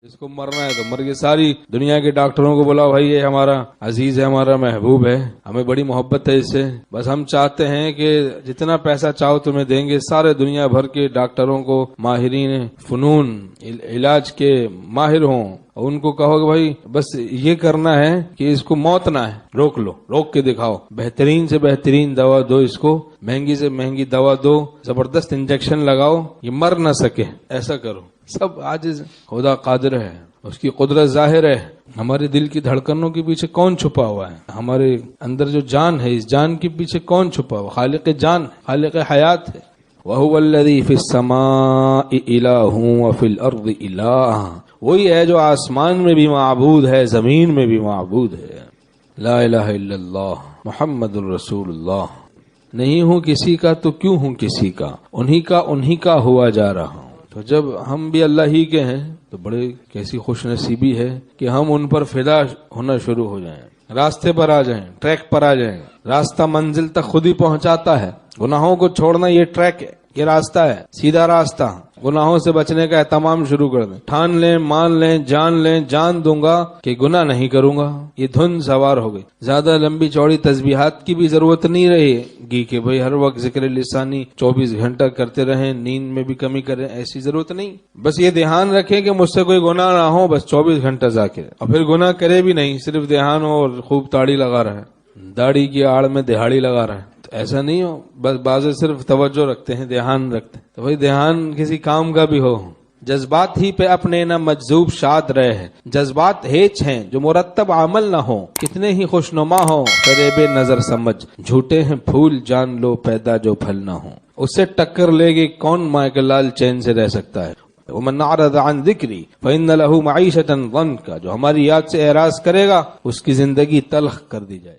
इसको मरना है तो मर गए। सारी दुनिया के डॉक्टरों को बोला भाई ये हमारा अजीज है, हमारा महबूब है, हमें बड़ी मोहब्बत है इससे, बस हम चाहते हैं कि जितना पैसा चाहो तुम्हें देंगे। सारे दुनिया भर के डॉक्टरों को, माहिरीन फनून, इलाज के माहिर हों, उनको कहो कि भाई बस ये करना है कि इसको मौत ना है, रोक लो, रोक के दिखाओ, बेहतरीन से बेहतरीन दवा दो, इसको महंगी से महंगी दवा दो, जबरदस्त इंजेक्शन लगाओ, ये मर ना सके, ऐसा करो। सब आजिज, खुदा कादिर है, उसकी कुदरत जाहिर है। हमारे दिल की धड़कनों के पीछे कौन छुपा हुआ है? हमारे अंदर जो जान है, इस जान के पीछे कौन छुपा हुआ? खालिक जान, खालिक हयात है। वहुवल्लज़ी फिस्समाइ इलाहुं व फिल अर्दि इलाह, वही है जो आसमान में भी माबूद है, जमीन में भी माबूद है। ला इलाहा इल्लल्लाह मुहम्मदुर रसूलुल्लाह। नहीं हूँ किसी का तो क्यों हूँ किसी का, उन्हीं का हुआ जा रहा हूँ। तो जब हम भी अल्लाह ही के हैं तो बड़े कैसी खुश नसीबी है कि हम उन पर फिदा होना शुरू हो जाएं, रास्ते पर आ जाएं, ट्रैक पर आ जाएं। रास्ता मंजिल तक खुद ही पहुंचाता है। गुनाहों को छोड़ना ये ट्रैक है, ये रास्ता है, सीधा रास्ता। गुनाहों से बचने का एहतमाम शुरू कर दें, ठान लें, मान लें, जान दूंगा कि गुनाह नहीं करूंगा। ये धुन सवार हो गई। ज्यादा लंबी चौड़ी तस्बीहात की भी जरूरत नहीं रहेगी कि भाई हर वक्त जिक्र लिसानी 24 घंटा करते रहें, नींद में भी कमी करें, ऐसी जरूरत नहीं। बस ये ध्यान रखें कि मुझसे कोई गुनाह ना हो, बस 24 घंटा जाके, और फिर गुनाह करे भी नहीं, सिर्फ ध्यान हो और खूब ताड़ी लगा रहा है, दाढ़ी की आड़ में दिहाड़ी लगा रहा है। ऐसा नहीं हो, बस बाज़ सिर्फ तवज्जो रखते हैं, ध्यान रखते हैं, तो भाई ध्यान किसी काम का भी हो। जज्बात ही पे अपने न मजजूब शाद रहे हैं, जज्बात हेच हैं जो मुरत्तब अमल न हो, कितने ही खुशनुमा हो फरेबे नजर समझ, झूठे हैं फूल जान लो पैदा जो फल न हो। उससे टक्कर लेके कौन माँ के लाल चैन से रह सकता है? वमन अअरज़ अन ज़िक्री फ़इन्न लहू मईशतन ज़ंका, जो हमारी याद से एराज करेगा उसकी जिंदगी तल्ख कर दी जाए।